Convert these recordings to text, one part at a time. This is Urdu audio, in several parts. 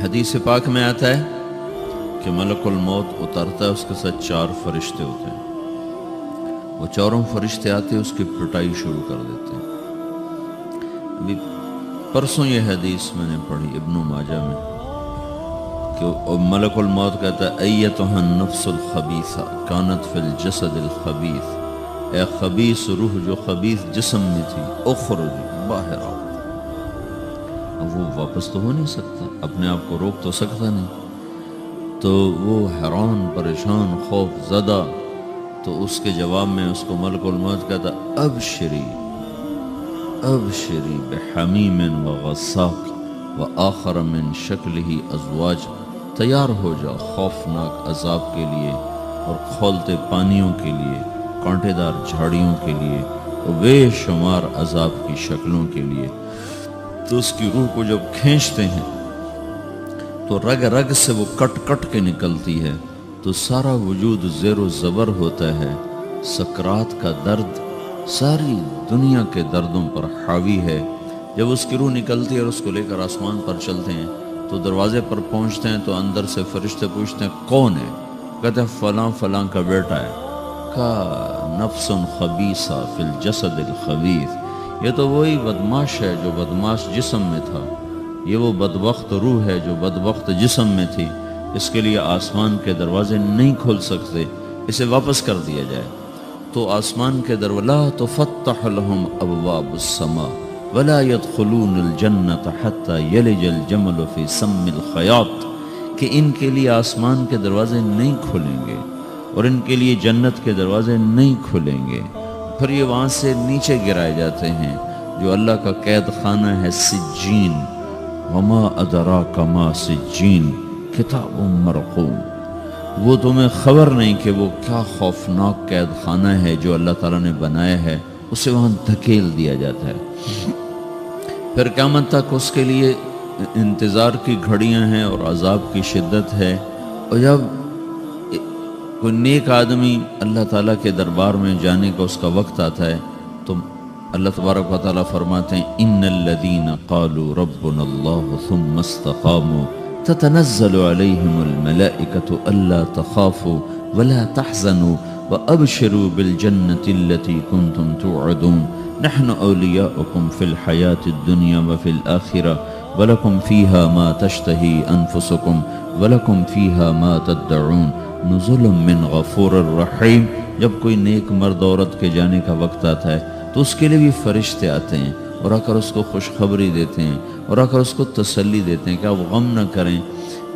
حدیث پاک میں آتا ہے کہ ملک الموت اترتا ہے، اس کے ساتھ 4 فرشتے ہوتے ہیں۔ وہ چاروں فرشتے آتے اس کی پٹائی شروع کر دیتے ہیں۔ ابھی پرسوں یہ حدیث میں نے پڑھی ابن ماجہ میں کہ ملک الموت کہتا ہے ایتھا النفس الخبیثہ کانت فی الجسد الخبیث، اے خبیث روح جو خبیث جسم میں تھی، اخرجی باہر آؤ۔ اب وہ واپس تو ہو نہیں سکتا، اپنے آپ کو روک تو سکتا نہیں، تو وہ حیران پریشان خوف زدہ، تو اس کے جواب میں اس کو ملک الموت کہتا ابشری ابشری بحمیم وغساق وآخر من شکلہ ازواج، تیار ہو جا خوفناک عذاب کے لیے اور کھولتے پانیوں کے لیے، کانٹے دار جھاڑیوں کے لیے اور بے شمار عذاب کی شکلوں کے لیے۔ تو اس کی روح کو جب کھینچتے ہیں تو رگ رگ سے وہ کٹ کٹ کے نکلتی ہے، تو سارا وجود زیر و زبر ہوتا ہے، سکرات کا درد ساری دنیا کے دردوں پر حاوی ہے۔ جب اس کی روح نکلتی ہے اور اس کو لے کر آسمان پر چلتے ہیں تو دروازے پر پہنچتے ہیں تو اندر سے فرشتے پوچھتے ہیں کون ہے؟ کہتے ہیں فلاں فلاں کا بیٹا ہے۔ کا نفس خبیثہ فی الجسد الخبیث، یہ تو وہی بدماش ہے جو بدماش جسم میں تھا، یہ وہ بدبخت روح ہے جو بدبخت جسم میں تھی، اس کے لیے آسمان کے دروازے نہیں کھول سکتے، اسے واپس کر دیا جائے۔ تو آسمان کے دروازے لا تفتح لهم ابواب السماء ولا يدخلون الجنة حتى يلج الجمل في سم الخياط، کہ ان کے لیے آسمان کے دروازے نہیں کھلیں گے اور ان کے لیے جنت کے دروازے نہیں کھلیں گے، پھر یہ وہاں سے نیچے گرائے جاتے ہیں جو اللہ کا قید خانہ ہے سجین۔ وما ادراک ما سجین کتاب مرقوم، وہ تمہیں خبر نہیں کہ وہ کیا خوفناک قید خانہ ہے جو اللہ تعالیٰ نے بنایا ہے، اسے وہاں دھکیل دیا جاتا ہے۔ پھر قیامت تک اس کے لیے انتظار کی گھڑیاں ہیں اور عذاب کی شدت ہے۔ اور جب کوئی نیک آدمی اللہ تعالیٰ کے دربار میں جانے کا اس کا وقت آتا ہے تو اللہ تبارک و تعالیٰ فرماتے ہیں ان الذین قالوا ربنا اللہ ثم استقاموا تتنزل علیہم الملائکۃ الا تخافوا ولا تحزنوا وابشروا بالجنۃ التي کنتم توعدون نحن اولیاؤکم فی الحیاۃ الدنیا وفی الآخرہ ولکم فیہا ما تشتہی انفسکم ولکم فیہا ما تدعون نزل من غفور الرحیم۔ جب کوئی نیک مرد عورت کے جانے کا وقت آتا ہے تو اس کے لیے بھی فرشتے آتے ہیں اور آ کر اس کو خوشخبری دیتے ہیں اور آ کر اس کو تسلی دیتے ہیں کہ آپ غم نہ کریں،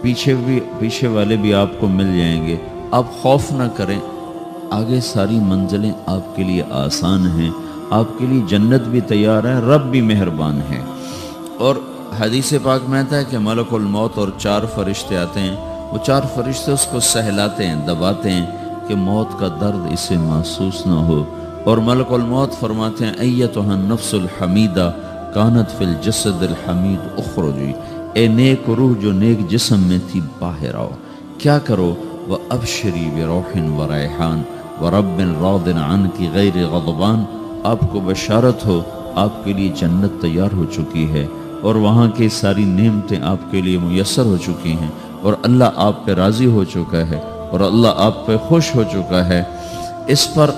پیچھے والے بھی آپ کو مل جائیں گے، آپ خوف نہ کریں، آگے ساری منزلیں آپ کے لیے آسان ہیں، آپ کے لیے جنت بھی تیار ہے، رب بھی مہربان ہے۔ اور حدیث پاک میں آتا ہے کہ ملک الموت اور 4 فرشتے آتے ہیں، وہ 4 فرشتے اس کو سہلاتے ہیں، دباتے ہیں کہ موت کا درد اسے محسوس نہ ہو۔ اور ملک الموت فرماتے ہیں ایتھا النفس الحمیدہ کانت فی الجسد الحمید اخرجی، اے نیک روح جو نیک جسم میں تھی باہر آؤ۔ کیا کرو؟ وابشری بروح وریحان ورب راض عنک غیر غضبان، آپ کو بشارت ہو آپ کے لیے جنت تیار ہو چکی ہے اور وہاں کی ساری نعمتیں آپ کے لیے میسر ہو چکی ہیں اور اللہ آپ پہ راضی ہو چکا ہے اور اللہ آپ پہ خوش ہو چکا ہے۔ اس پر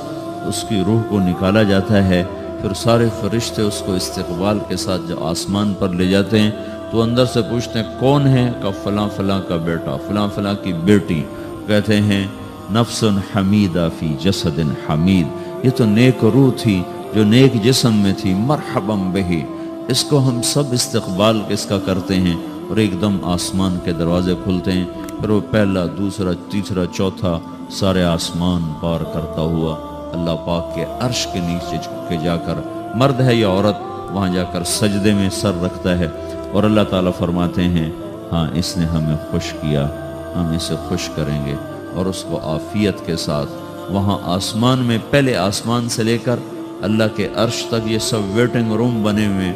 اس کی روح کو نکالا جاتا ہے، پھر سارے فرشتے اس کو استقبال کے ساتھ جب آسمان پر لے جاتے ہیں تو اندر سے پوچھتے ہیں کون ہے؟ کہ فلاں فلاں کا بیٹا، فلاں فلاں کی بیٹی۔ کہتے ہیں نفس حمیدہ فی جسد حمید، یہ تو نیک روح تھی جو نیک جسم میں تھی، مرحبا بہی، اس کو ہم سب استقبال اس کا کرتے ہیں۔ اور ایک دم آسمان کے دروازے کھلتے ہیں، پھر وہ پہلا دوسرا تیسرا چوتھا سارے آسمان پار کرتا ہوا اللہ پاک کے عرش کے نیچے جھک کے جا کر، مرد ہے یا عورت، وہاں جا کر سجدے میں سر رکھتا ہے اور اللہ تعالیٰ فرماتے ہیں ہاں اس نے ہمیں خوش کیا، ہم اسے خوش کریں گے، اور اس کو عافیت کے ساتھ وہاں آسمان میں، پہلے آسمان سے لے کر اللہ کے عرش تک یہ سب ویٹنگ روم بنے ہوئے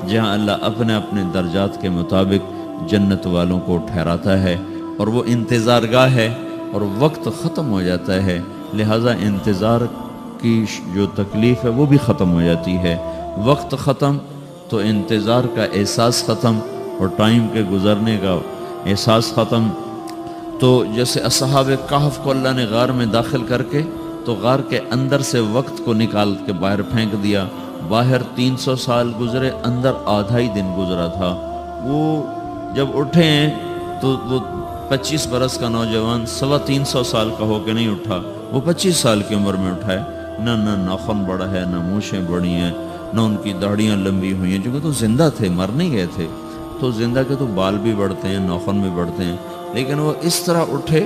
جہاں اللہ اپنے اپنے درجات کے مطابق جنت والوں کو ٹھہراتا ہے، اور وہ انتظار گاہ ہے اور وقت ختم ہو جاتا ہے، لہٰذا انتظار کی جو تکلیف ہے وہ بھی ختم ہو جاتی ہے۔ وقت ختم تو انتظار کا احساس ختم اور ٹائم کے گزرنے کا احساس ختم۔ تو جیسے اصحاب کہف کو اللہ نے غار میں داخل کر کے تو غار کے اندر سے وقت کو نکال کے باہر پھینک دیا، باہر 300 سال گزرے، اندر آدھا ہی دن گزرا تھا۔ وہ جب اٹھے ہیں تو وہ 25 برس کا نوجوان 325 سال کا ہو کے نہیں اٹھا، وہ 25 سال کی عمر میں اٹھا ہے۔ نہ ناخن بڑا ہے، نہ مونچھیں بڑی ہیں، نہ ان کی داڑیاں لمبی ہوئی ہیں، چونکہ تو زندہ تھے، مر نہیں گئے تھے۔ تو زندہ کے تو بال بھی بڑھتے ہیں، ناخن بھی بڑھتے ہیں، لیکن وہ اس طرح اٹھے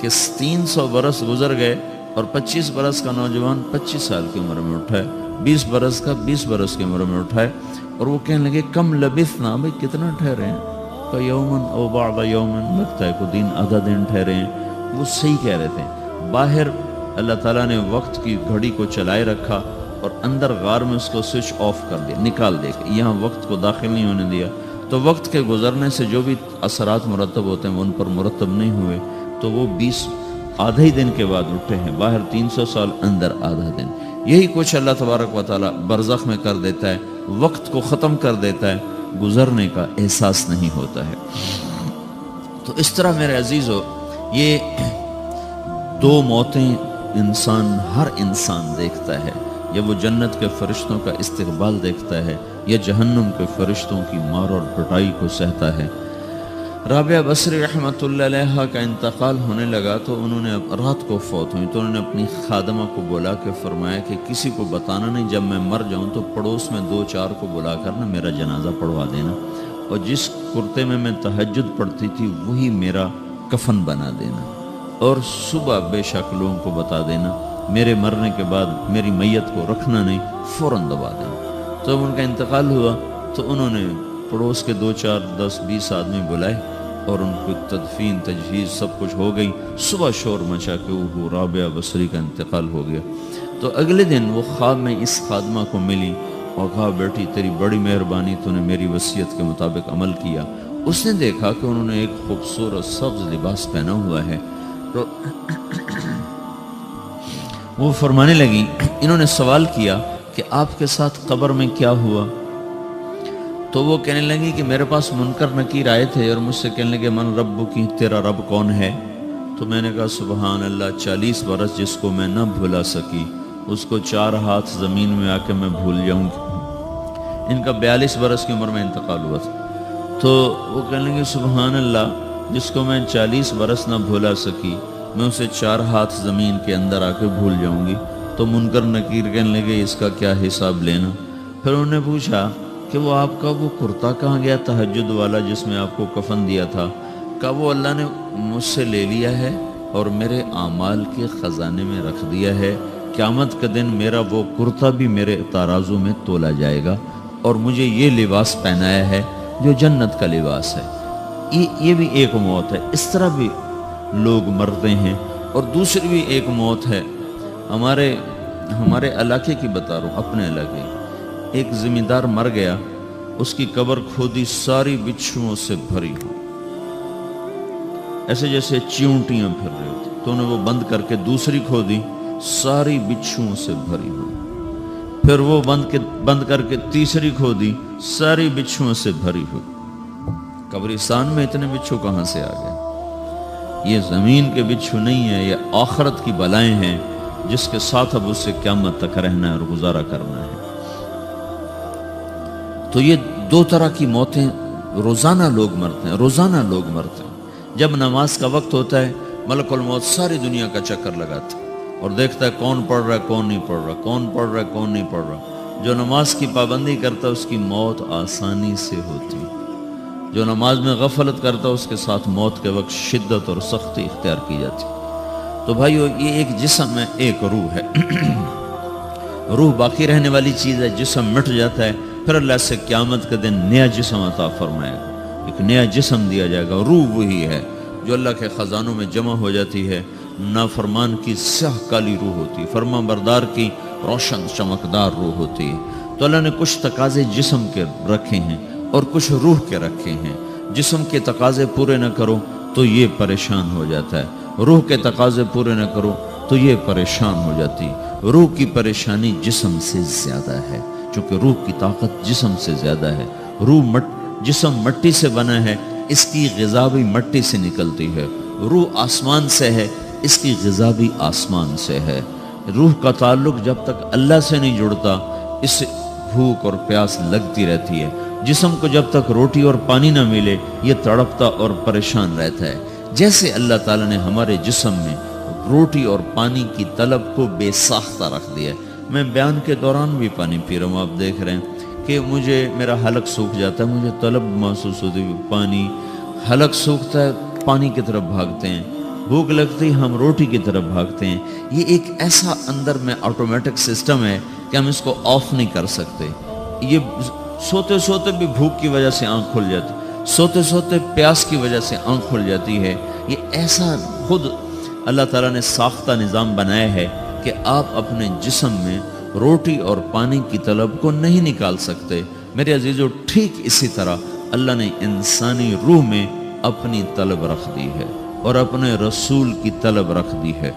کہ 300 برس گزر گئے اور 25 برس کا نوجوان 25 سال کی عمر میں اٹھا ہے، 20 برس کا 20 برس کی عمر میں اٹھا ہے۔ اور وہ کہنے لگے کم لبثنا، بھئی کتنا ٹھہرے ہیں، کہ یومن او بعض یومن، لگتا ہے کوئی دن آدھا دن ٹھہرے ہیں۔ وہ صحیح کہہ رہے تھے۔ باہر اللہ تعالیٰ نے وقت کی گھڑی کو چلائے رکھا اور اندر غار میں اس کو سوئچ آف کر دیا، نکال دیا، یہاں وقت کو داخل نہیں ہونے دیا۔ تو وقت کے گزرنے سے جو بھی اثرات مرتب ہوتے ہیں وہ ان پر مرتب نہیں ہوئے، تو وہ 20 آدھے ہی دن کے بعد اٹھے ہیں، باہر 300 سال، اندر آدھا دن۔ یہی کچھ اللہ تبارک و تعالیٰ برزخ میں کر دیتا ہے، وقت کو ختم کر دیتا ہے، گزرنے کا احساس نہیں ہوتا ہے۔ تو اس طرح میرے عزیزو، یہ دو موتیں ہر انسان دیکھتا ہے، یا وہ جنت کے فرشتوں کا استقبال دیکھتا ہے یا جہنم کے فرشتوں کی مار اور پٹائی کو سہتا ہے۔ رابعہ بصری رحمۃ اللہ علیہ کا انتقال ہونے لگا تو انہوں نے رات کو فوت ہوئی، تو انہوں نے اپنی خادمہ کو بلا کے فرمایا کہ کسی کو بتانا نہیں، جب میں مر جاؤں تو پڑوس میں 2-4 کو بلا کر نا میرا جنازہ پڑھوا دینا، اور جس کرتے میں تہجد پڑھتی تھی وہی میرا کفن بنا دینا، اور صبح بے شک لوگوں کو بتا دینا، میرے مرنے کے بعد میری میت کو رکھنا نہیں، فوراً دبا دینا۔ تو جب ان کا انتقال ہوا تو انہوں نے پڑوس کے 2-4 10-20 آدمی بلائے اور ان کو تدفین تجہیز سب کچھ ہو گئی۔ صبح شور مچا کہ وہ رابعہ بصری کا انتقال ہو گیا۔ تو اگلے دن وہ خواب میں اس خادمہ کو ملی اور کہا بیٹی تیری بڑی مہربانی، تو نے میری وصیت کے مطابق عمل کیا۔ اس نے دیکھا کہ انہوں نے ایک خوبصورت سبز لباس پہنا ہوا ہے، تو وہ فرمانے لگی، انہوں نے سوال کیا کہ آپ کے ساتھ قبر میں کیا ہوا؟ تو وہ کہنے لگی کہ میرے پاس منکر نکیر آئے تھے اور مجھ سے کہنے لگے من رب کی، تیرا رب کون ہے؟ تو میں نے کہا سبحان اللہ، 40 برس جس کو میں نہ بھلا سکی اس کو 4 ہاتھ زمین میں آ کے میں بھول جاؤں گی۔ ان کا 42 برس کی عمر میں انتقال ہوا تھا۔ تو وہ کہنے لگے سبحان اللہ، جس کو میں 40 برس نہ بھولا سکی میں اسے 4 ہاتھ زمین کے اندر آ کے بھول جاؤں گی۔ تو منکر نکیر کہنے لگے اس کا کیا حساب لینا؟ پھر انہوں نے پوچھا کہ وہ آپ کا وہ کرتا کہاں گیا تہجد والا جس میں آپ کو کفن دیا تھا؟ کہ وہ اللہ نے مجھ سے لے لیا ہے اور میرے اعمال کے خزانے میں رکھ دیا ہے، قیامت کا دن میرا وہ کرتا بھی میرے ترازو میں تولا جائے گا، اور مجھے یہ لباس پہنایا ہے جو جنت کا لباس ہے۔ یہ بھی ایک موت ہے۔ اس طرح بھی لوگ مرتے ہیں۔ اور دوسری بھی ایک موت ہے، ہمارے علاقے کی بتا رہا ہوں، اپنے علاقے کی۔ ایک زمیندار مر گیا، اس کی قبر کھودی، ساری بچھوؤں سے بھری ہو، ایسے جیسے چیونٹیاں پھر رہی ہوتی، تو انہیں وہ بند کر کے دوسری کھودی، ساری بچھوؤں سے بھری ہو، پھر وہ بند کر کے تیسری کھودی، ساری بچھوؤں سے بھری ہو۔ قبرستان میں اتنے بچھو کہاں سے آ گئے؟ یہ زمین کے بچھو نہیں ہے، یہ آخرت کی بلائیں ہیں جس کے ساتھ اب اس سے قیامت تک رہنا ہے اور گزارا کرنا ہے۔ تو یہ 2 طرح کی موتیں روزانہ لوگ مرتے ہیں، روزانہ لوگ مرتے ہیں۔ جب نماز کا وقت ہوتا ہے ملک الموت ساری دنیا کا چکر لگاتا ہے اور دیکھتا ہے کون پڑھ رہا ہے کون نہیں پڑھ رہا، کون پڑھ رہا ہے کون نہیں پڑھ رہا۔ جو نماز کی پابندی کرتا ہے اس کی موت آسانی سے ہوتی، جو نماز میں غفلت کرتا ہے اس کے ساتھ موت کے وقت شدت اور سختی اختیار کی جاتی۔ تو بھائیو، یہ ایک جسم ہے، ایک روح ہے۔ روح باقی رہنے والی چیز ہے، جسم مٹ جاتا ہے، پھر اللہ سے قیامت کے دن نیا جسم عطا فرمائے گا، ایک نیا جسم دیا جائے گا۔ روح وہی ہے جو اللہ کے خزانوں میں جمع ہو جاتی ہے۔ نافرمان کی سیاہ کالی روح ہوتی ہے، فرما بردار کی روشن چمکدار روح ہوتی ہے۔ تو اللہ نے کچھ تقاضے جسم کے رکھے ہیں اور کچھ روح کے رکھے ہیں۔ جسم کے تقاضے پورے نہ کرو تو یہ پریشان ہو جاتا ہے، روح کے تقاضے پورے نہ کرو تو یہ پریشان ہو جاتی ہے۔ روح کی پریشانی جسم سے زیادہ ہے، چونکہ روح کی طاقت جسم سے زیادہ ہے۔ جسم مٹی سے بنا ہے، اس کی غذا بھی مٹی سے نکلتی ہے، روح آسمان سے ہے، اس کی غذا بھی آسمان سے ہے۔ روح کا تعلق جب تک اللہ سے نہیں جڑتا، اس سے بھوک اور پیاس لگتی رہتی ہے۔ جسم کو جب تک روٹی اور پانی نہ ملے یہ تڑپتا اور پریشان رہتا ہے۔ جیسے اللہ تعالیٰ نے ہمارے جسم میں روٹی اور پانی کی طلب کو بے ساختہ رکھ دیا ہے۔ میں بیان کے دوران بھی پانی پی رہا ہوں، آپ دیکھ رہے ہیں کہ مجھے میرا حلق سوکھ جاتا ہے، مجھے طلب محسوس ہوتی ہے، پانی، حلق سوکھتا ہے پانی کی طرف بھاگتے ہیں، بھوک لگتی ہم روٹی کی طرف بھاگتے ہیں۔ یہ ایک ایسا اندر میں آٹومیٹک سسٹم ہے کہ ہم اس کو آف نہیں کر سکتے۔ یہ سوتے سوتے بھی بھوک کی وجہ سے آنکھ کھل جاتی، سوتے سوتے پیاس کی وجہ سے آنکھ کھل جاتی ہے۔ یہ ایسا خود اللہ تعالیٰ نے ساختہ نظام بنایا ہے کہ آپ اپنے جسم میں روٹی اور پانی کی طلب کو نہیں نکال سکتے۔ میرے عزیزو، ٹھیک اسی طرح اللہ نے انسانی روح میں اپنی طلب رکھ دی ہے اور اپنے رسول کی طلب رکھ دی ہے۔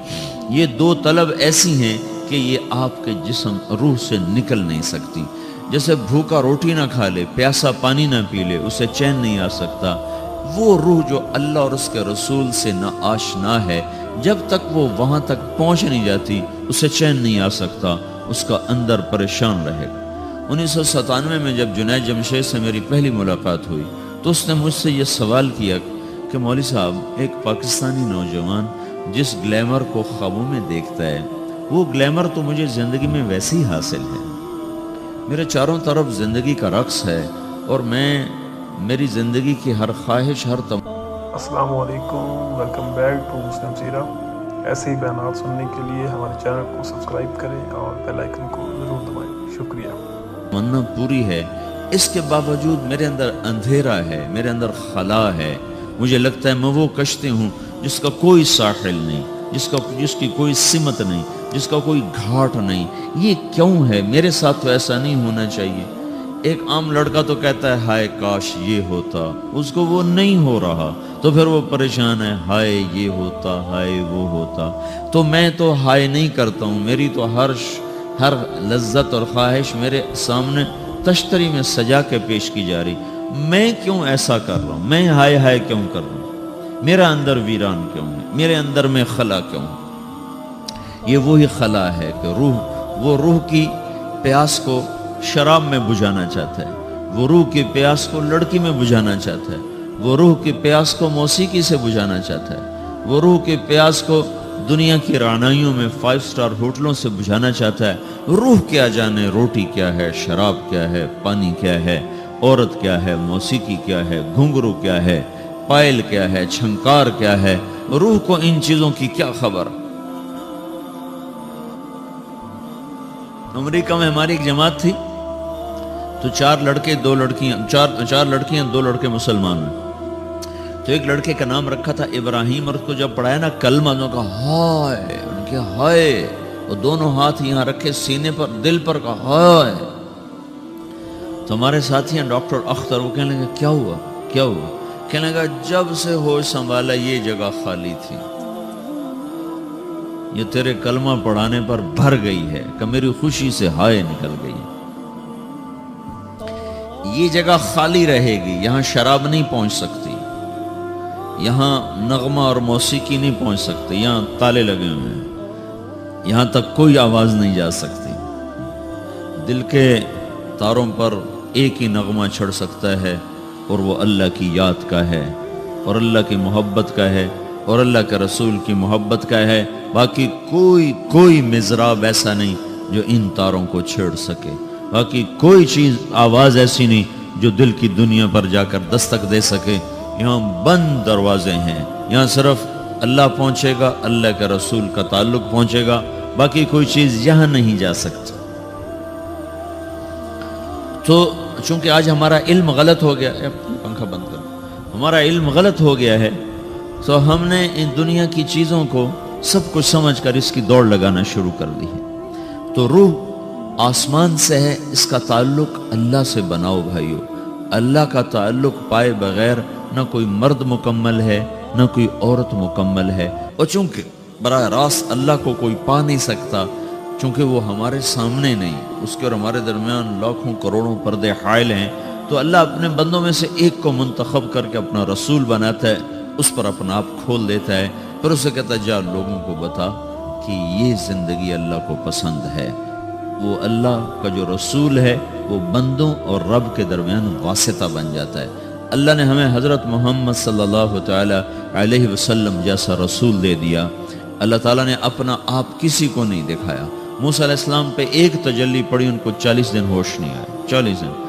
یہ دو طلب ایسی ہیں کہ یہ آپ کے جسم روح سے نکل نہیں سکتی۔ جیسے بھوکا روٹی نہ کھا لے، پیاسا پانی نہ پی لے، اسے چین نہیں آ سکتا۔ وہ روح جو اللہ اور اس کے رسول سے نہ آشنا ہے، جب تک وہ وہاں تک پہنچ نہیں جاتی اسے چین نہیں آ سکتا، اس کا اندر پریشان رہے گا۔ 1997 میں جب جنید جمشید سے میری پہلی ملاقات ہوئی تو اس نے مجھ سے یہ سوال کیا کہ مولوی صاحب، ایک پاکستانی نوجوان جس گلیمر کو خوابوں میں دیکھتا ہے، وہ گلیمر تو مجھے زندگی میں ویسے ہی حاصل ہے۔ میرے چاروں طرف زندگی کا رقص ہے اور میری زندگی کی ہر خواہش، ہر السلام علیکم، ویلکم بیک ٹو مسلم سیرہ۔ ایسے ہی بیانات سننے کے لیے ہمارے چینل کو سبسکرائب کریں اور بیل آئیکن کو ضرور دبائیں۔ شکریہ۔ تمنا پوری ہے، اس کے باوجود میرے اندر اندھیرا ہے، میرے اندر خلا ہے۔ مجھے لگتا ہے میں وہ کشتی ہوں جس کا کوئی ساحل نہیں، جس کی کوئی سمت نہیں، جس کا کوئی گھاٹ نہیں۔ یہ کیوں ہے؟ میرے ساتھ تو ایسا نہیں ہونا چاہیے۔ ایک عام لڑکا تو کہتا ہے ہائے کاش یہ ہوتا، اس کو وہ نہیں ہو رہا تو پھر وہ پریشان ہے، ہائے یہ ہوتا، ہائے وہ ہوتا۔ تو میں تو ہائے نہیں کرتا ہوں، میری تو ہر لذت اور خواہش میرے سامنے تشتری میں سجا کے پیش کی جا رہی۔ میں کیوں ایسا کر رہا ہوں؟ میں ہائے ہائے کیوں کر رہا ہوں؟ میرا اندر ویران کیوں ہے؟ میرے اندر میں خلا کیوں ہے؟ یہ وہی خلا ہے کہ وہ روح کی پیاس کو شراب میں بجھانا چاہتا ہے، وہ روح کی پیاس کو لڑکی میں بجھانا چاہتا ہے، وہ روح کی پیاس کو موسیقی سے بجھانا چاہتا ہے، وہ روح کی پیاس کو دنیا کی رعنائیوں میں 5 اسٹار ہوٹلوں سے بجھانا چاہتا ہے۔ روح کیا جانے روٹی کیا ہے، شراب کیا ہے، پانی کیا ہے، عورت کیا ہے، موسیقی کیا ہے، گھنگرو کیا ہے، پائل کیا ہے، چھنکار کیا ہے۔ روح کو ان چیزوں کی کیا خبر؟ امریکہ میں ہماری ایک جماعت تھی تو 4 لڑکے 2 لڑکیاں، 4 لڑکیاں 2 لڑکے مسلمان ہیں۔ تو ایک لڑکے کا نام رکھا تھا ابراہیم، اور اس کو جب پڑھایا نا کلمہ، انہوں نے کہا ہائے، انہوں نے کہا ہائے، اور دونوں ہاتھ یہاں رکھے سینے پر، دل پر، کہا ہائے۔ تو ہمارے ساتھی ہیں ڈاکٹر اختر، وہ کہنے لگا کیا ہوا کیا ہوا؟ کہنے لگا جب سے ہوش سنبھالا یہ جگہ خالی تھی، یہ تیرے کلمہ پڑھانے پر بھر گئی ہے کہ میری خوشی سے ہائے نکل گئی۔ یہ جگہ خالی رہے گی، یہاں شراب نہیں پہنچ سکتی، یہاں نغمہ اور موسیقی نہیں پہنچ سکتے، یہاں تالے لگے ہوئے ہیں، یہاں تک کوئی آواز نہیں جا سکتی۔ دل کے تاروں پر ایک ہی نغمہ چڑھ سکتا ہے اور وہ اللہ کی یاد کا ہے اور اللہ کی محبت کا ہے اور اللہ کے رسول کی محبت کا ہے۔ باقی کوئی مزراب ایسا نہیں جو ان تاروں کو چھیڑ سکے، باقی کوئی چیز، آواز ایسی نہیں جو دل کی دنیا پر جا کر دستک دے سکے۔ یہاں بند دروازے ہیں، یہاں صرف اللہ پہنچے گا، اللہ کے رسول کا تعلق پہنچے گا، باقی کوئی چیز یہاں نہیں جا سکتی۔ تو چونکہ آج ہمارا علم غلط ہو گیا، پنکھا بند کرو، ہمارا علم غلط ہو گیا ہے، تو ہم نے ان دنیا کی چیزوں کو سب کچھ سمجھ کر اس کی دوڑ لگانا شروع کر دی ہے۔ تو روح آسمان سے ہے، اس کا تعلق اللہ سے بناؤ بھائیو۔ اللہ کا تعلق پائے بغیر نہ کوئی مرد مکمل ہے نہ کوئی عورت مکمل ہے، اور چونکہ براہ راست اللہ کو کوئی پا نہیں سکتا، چونکہ وہ ہمارے سامنے نہیں، اس کے اور ہمارے درمیان لاکھوں کروڑوں پردے حائل ہیں، تو اللہ اپنے بندوں میں سے ایک کو منتخب کر کے اپنا رسول بناتا ہے، اس پر اپنا آپ کھول دیتا ہے، پھر اسے کہتا ہے جا لوگوں کو بتا کہ یہ زندگی اللہ کو پسند ہے۔ وہ اللہ کا جو رسول ہے وہ بندوں اور رب کے درمیان واسطہ بن جاتا ہے۔ اللہ نے ہمیں حضرت محمد صلی اللہ تعالی علیہ وسلم جیسا رسول دے دیا۔ اللہ تعالیٰ نے اپنا آپ کسی کو نہیں دکھایا۔ موسیٰ علیہ السلام پہ ایک تجلی پڑی، ان کو 40 دن ہوش نہیں آیا۔ 40 دن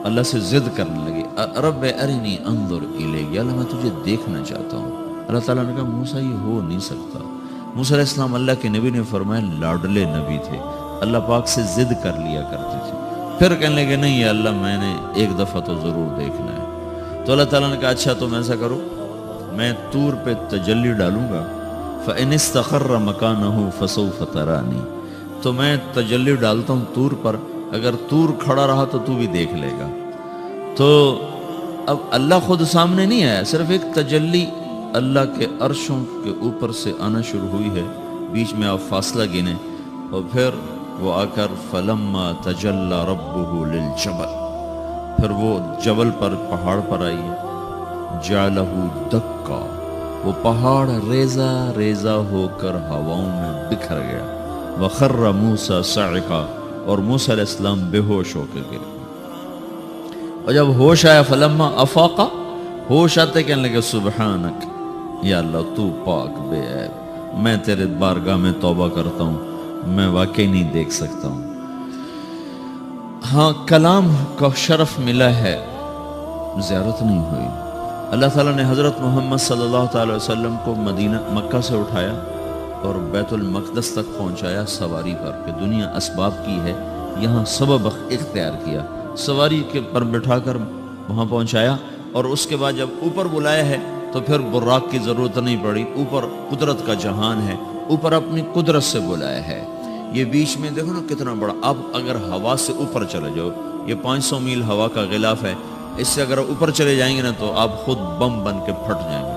اللہ سے ضد کرنے لگے، رب ارنی انظر الیک، یا اللہ میں تجھے دیکھنا چاہتا ہوں۔ اللہ تعالیٰ نے کہا موسیٰ یہ ہو نہیں سکتا۔ موسیٰ علیہ السلام اللہ کے نبی نے فرمایا لاڈلے نبی تھے، اللہ پاک سے ضد کر لیا کرتے تھے۔ پھر کہنے لگے نہیں یا اللہ میں نے ایک دفعہ تو ضرور دیکھنا ہے۔ تو اللہ تعالیٰ نے کہا اچھا تم ایسا کرو، میں طور پہ تجلی ڈالوں گا، فَإِنِ اسْتَقَرَّ مَكَانَهُ فَسَوْفَ تَرَانِي، تو میں تجلی ڈالتا ہوں طور پر، اگر طور کھڑا رہا تو تو بھی دیکھ لے گا۔ تو اب اللہ خود سامنے نہیں آیا، صرف ایک تجلی اللہ کے عرشوں کے اوپر سے آنا شروع ہوئی ہے، بیچ میں آپ فاصلہ گنے، اور پھر وہ آ کر فَلَمَّا تَجَلَّى رَبُّهُ لِلْجَبَلِ، پھر وہ جبل پر پہاڑ پر آئی ہے، جَعَلَهُ دَكَّا، وہ پہاڑ ریزہ ریزہ ہو کر ہواؤں میں بکھر گیا، وَخَرَّ مُوسَى صَعِقًا، اور موسیٰ علیہ السلام بے ہوش ہو کے گرے۔ اور جب ہوش آیا فلما افاقا، ہوش آتے کہنے لگے سبحانک، یا اللہ تو پاک بے عیب، میں تیرے بارگاہ میں توبہ کرتا ہوں، میں واقعی نہیں دیکھ سکتا ہوں۔ ہاں کلام کا شرف ملا ہے، زیارت نہیں ہوئی۔ اللہ تعالیٰ نے حضرت محمد صلی اللہ تعالی وسلم کو مکہ سے اٹھایا اور بیت المقدس تک پہنچایا سواری پر، کہ دنیا اسباب کی ہے، یہاں سبب اختیار کیا، سواری کے پر بٹھا کر وہاں پہنچایا، اور اس کے بعد جب اوپر بلایا ہے تو پھر براق کی ضرورت نہیں پڑی، اوپر قدرت کا جہان ہے، اوپر اپنی قدرت سے بلایا ہے۔ یہ بیچ میں دیکھو نا کتنا بڑا، اب اگر ہوا سے اوپر چلے جاؤ، یہ 500 میل ہوا کا غلاف ہے، اس سے اگر اوپر چلے جائیں گے نا تو آپ خود بم بن کے پھٹ جائیں گے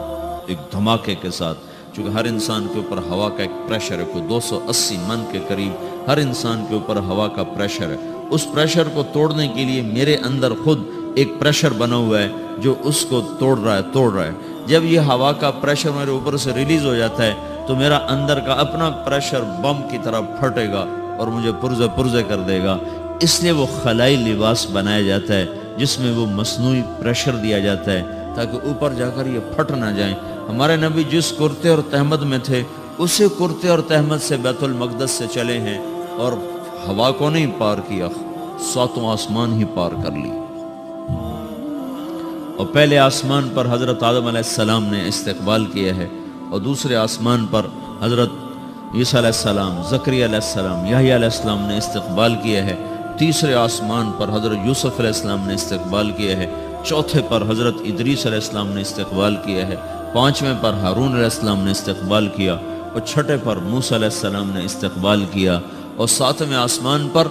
ایک دھماکے کے ساتھ، چونکہ ہر انسان کے اوپر ہوا کا ایک پریشر ہے، کوئی 280 من کے قریب ہر انسان کے اوپر ہوا کا پریشر ہے۔ اس پریشر کو توڑنے کے لیے میرے اندر خود ایک پریشر بنا ہوا ہے جو اس کو توڑ رہا ہے۔ جب یہ ہوا کا پریشر میرے اوپر سے ریلیز ہو جاتا ہے تو میرا اندر کا اپنا پریشر بم کی طرح پھٹے گا اور مجھے پرزے کر دے گا۔ اس لیے وہ خلائی لباس بنایا جاتا ہے جس میں وہ مصنوعی پریشر دیا جاتا ہے تاکہ اوپر جا کر یہ پھٹ نہ جائیں۔ ہمارے نبی جس کرتے اور تہمد میں تھے اسی کرتے اور تہمد سے بیت المقدس سے چلے ہیں اور ہوا کو نہیں پار کیا، 7 آسمان ہی پار کر لی۔ اور پہلے آسمان پر حضرت آدم علیہ السلام نے استقبال کیا ہے، اور دوسرے آسمان پر حضرت عیسیٰ علیہ السلام، زکریا علیہ السلام، یحییٰ علیہ السلام نے استقبال کیا ہے۔ تیسرے آسمان پر حضرت یوسف علیہ السلام نے استقبال کیا ہے۔ چوتھے پر حضرت ادریس علیہ السلام نے استقبال کیا ہے۔ 5ویں پر ہارون علیہ السلام نے استقبال کیا، اور 6 پر موسیٰ علیہ السلام نے استقبال کیا، اور 7ویں آسمان پر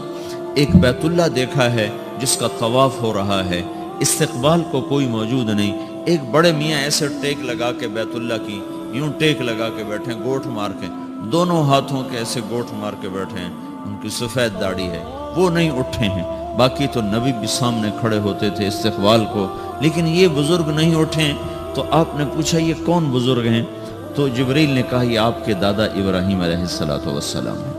ایک بیت اللہ دیکھا ہے جس کا طواف ہو رہا ہے۔ استقبال کو کوئی موجود نہیں، ایک بڑے میاں ایسے ٹیک لگا کے بیت اللہ کی یوں ٹیک لگا کے بیٹھے ہیں، گوٹھ مار کے، دونوں ہاتھوں کے ایسے گوٹھ مار کے بیٹھے ہیں، ان کی سفید داڑھی ہے، وہ نہیں اٹھے ہیں۔ باقی تو نبی بھی سامنے کھڑے ہوتے تھے استقبال کو، لیکن یہ بزرگ نہیں اٹھے ہیں۔ تو آپ نے پوچھا یہ کون بزرگ ہیں؟ تو جبریل نے کہا یہ آپ کے دادا ابراہیم علیہ السلام ہیں۔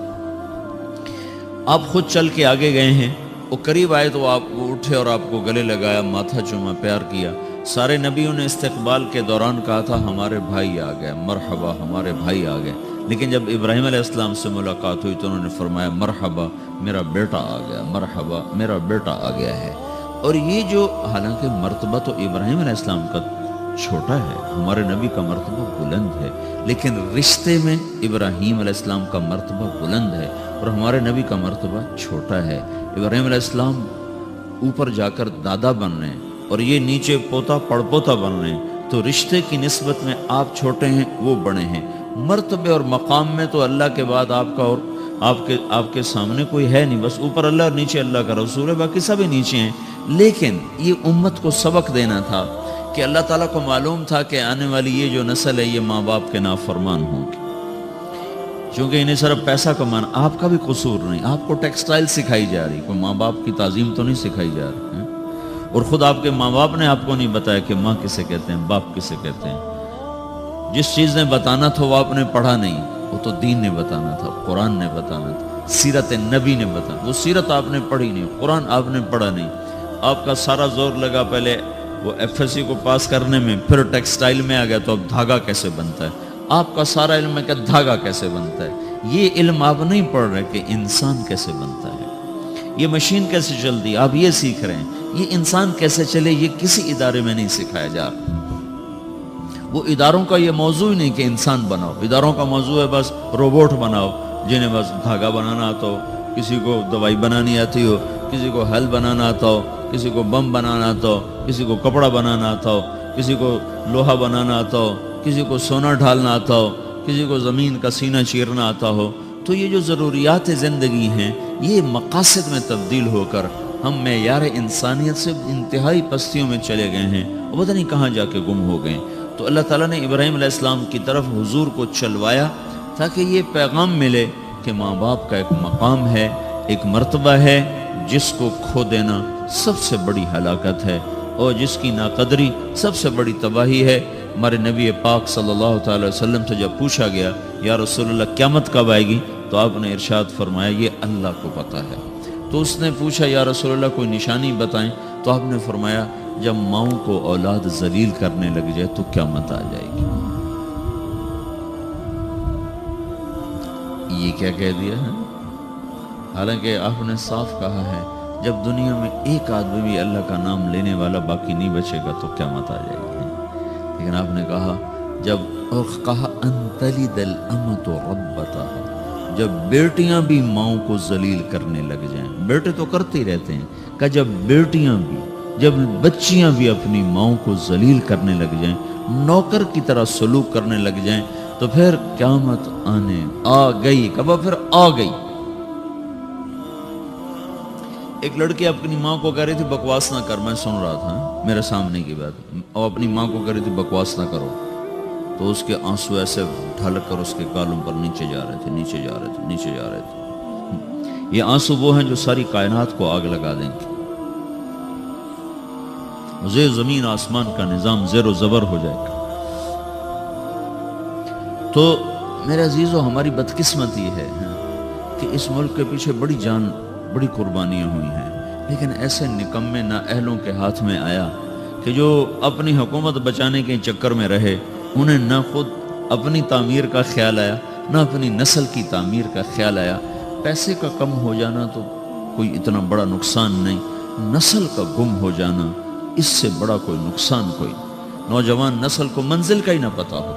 آپ خود چل کے آگے گئے ہیں، وہ قریب آئے تو آپ وہ اٹھے اور آپ کو گلے لگایا، ماتھا چوما، پیار کیا۔ سارے نبیوں نے استقبال کے دوران کہا تھا ہمارے بھائی آ گئے، مرحبا ہمارے بھائی آ گئے، لیکن جب ابراہیم علیہ السلام سے ملاقات ہوئی تو انہوں نے فرمایا مرحبا میرا بیٹا آ گیا، مرحبا میرا بیٹا آ گیا ہے۔ اور یہ جو حالانکہ مرتبہ تو ابراہیم علیہ السلام کا چھوٹا ہے، ہمارے نبی کا مرتبہ بلند ہے، لیکن رشتے میں ابراہیم علیہ السلام کا مرتبہ بلند ہے اور ہمارے نبی کا مرتبہ چھوٹا ہے۔ ابراہیم علیہ السلام اوپر جا کر دادا بن رہے ہیں اور یہ نیچے پوتا پڑپوتا بن رہے ہیں، تو رشتے کی نسبت میں آپ چھوٹے ہیں وہ بڑے ہیں۔ مرتبے اور مقام میں تو اللہ کے بعد آپ کا اور آپ کے سامنے کوئی ہے نہیں، بس اوپر اللہ اور نیچے اللہ کا رسول ہے، باقی سب نیچے ہیں۔ لیکن یہ امت کو سبق دینا تھا کہ اللہ تعالیٰ کو معلوم تھا کہ آنے والی یہ جو نسل ہے یہ ماں باپ کے نافرمان ہوں گے، چونکہ انہیں صرف پیسہ کمانا، آپ کا بھی قصور نہیں، آپ کو ٹیکسٹائل سکھائی جا رہی، کوئی ماں باپ کی تعظیم تو نہیں سکھائی جا رہی ہے۔ اور خود آپ کے ماں باپ نے آپ کو نہیں بتایا کہ ماں کسے کہتے ہیں، باپ کسے کہتے ہیں۔ جس چیز نے بتانا تھا وہ آپ نے پڑھا نہیں، وہ تو دین نے بتانا تھا، قرآن نے بتانا تھا، سیرت نبی نے بتانا۔ وہ سیرت آپ نے پڑھی نہیں، قرآن آپ نے پڑھا نہیں، آپ کا سارا زور لگا پہلے وہ ایف ایس سی کو پاس کرنے میں، پھر ٹیکسٹائل میں آ گیا تو اب دھاگا کیسے بنتا ہے۔ آپ کا سارا علم ہے کہ دھاگا کیسے بنتا ہے، یہ علم آپ نہیں پڑھ رہے کہ انسان کیسے بنتا ہے، یہ مشین کیسے چلتی ہے، آپ یہ سیکھ رہے ہیں۔ یہ انسان کیسے چلے یہ کسی ادارے میں نہیں سکھایا جا رہا۔ وہ اداروں کا یہ موضوع ہی نہیں کہ انسان بناؤ، اداروں کا موضوع ہے بس روبوٹ بناؤ جنہیں بس دھاگا بنانا آتا ہو، کسی کو دوائی بنانی آتی ہو، کسی کو حل بنانا آتا ہو، کسی کو بم بنانا آتا ہو، کسی کو کپڑا بنانا آتا ہو، کسی کو لوہا بنانا آتا ہو، کسی کو سونا ڈھالنا آتا ہو، کسی کو زمین کا سینہ چیرنا آتا ہو۔ تو یہ جو ضروریات زندگی ہیں یہ مقاصد میں تبدیل ہو کر ہم معیار انسانیت سے انتہائی پستیوں میں چلے گئے ہیں اور پتہ نہیں کہاں جا کے گم ہو گئے۔ تو اللہ تعالیٰ نے ابراہیم علیہ السلام کی طرف حضور کو چلوایا تاکہ یہ پیغام ملے کہ ماں باپ کا ایک مقام ہے، ایک مرتبہ ہے جس کو کھو دینا سب سے بڑی ہلاکت ہے اور جس کی ناقدری سب سے بڑی تباہی ہے۔ ہمارے نبی پاک صلی اللہ تعالی وسلم سے جب پوچھا گیا یا رسول اللہ قیامت کب آئے گی تو آپ نے ارشاد فرمایا یہ اللہ کو پتہ ہے۔ تو اس نے پوچھا یا رسول اللہ کوئی نشانی بتائیں، تو آپ نے فرمایا جب ماؤں کو اولاد ذلیل کرنے لگ جائے تو قیامت آ جائے گی۔ یہ کیا کہہ دیا ہے؟ حالانکہ آپ نے صاف کہا ہے جب دنیا میں ایک آدمی بھی اللہ کا نام لینے والا باقی نہیں بچے گا تو قیامت آ جائے گی۔ لیکن آپ نے کہا جب اور کہا انتلد الامۃ ربتہا، جب بیٹیاں بھی ماؤں کو ذلیل کرنے لگ جائیں، بیٹے تو کرتے ہی رہتے ہیں، کہ جب بیٹیاں بھی، جب بچیاں بھی اپنی ماؤں کو ذلیل کرنے لگ جائیں، نوکر کی طرح سلوک کرنے لگ جائیں تو پھر قیامت آنے آ گئی۔ کب پھر آ گئی۔ ایک لڑکی اپنی ماں کو کہہ رہی تھی بکواس نہ کر، میں سن رہا تھا میرے سامنے کی بات، اور اپنی ماں کو کہہ رہی تھی بکواس نہ کرو، تو اس کے آنسو ایسے ڈھل کر اس کے گالوں پر نیچے جا رہے تھے، نیچے جا رہے تھے، نیچے جا رہے تھے۔ یہ آنسو وہ ہیں جو ساری کائنات کو آگ لگا دیں گے، زیر زمین آسمان کا نظام زیر و زبر ہو جائے گا۔ تو میرے عزیزو ہماری بدقسمتی ہے کہ اس ملک کے پیچھے بڑی جان، بڑی قربانیاں ہوئی ہیں، لیکن ایسے نکمے نااہلوں کے ہاتھ میں آیا کہ جو اپنی حکومت بچانے کے چکر میں رہے، انہیں نہ خود اپنی تعمیر کا خیال آیا نہ اپنی نسل کی تعمیر کا خیال آیا۔ پیسے کا کم ہو جانا تو کوئی اتنا بڑا نقصان نہیں، نسل کا گم ہو جانا اس سے بڑا کوئی نقصان کوئی۔ نوجوان نسل کو منزل کا ہی نہ پتا ہو،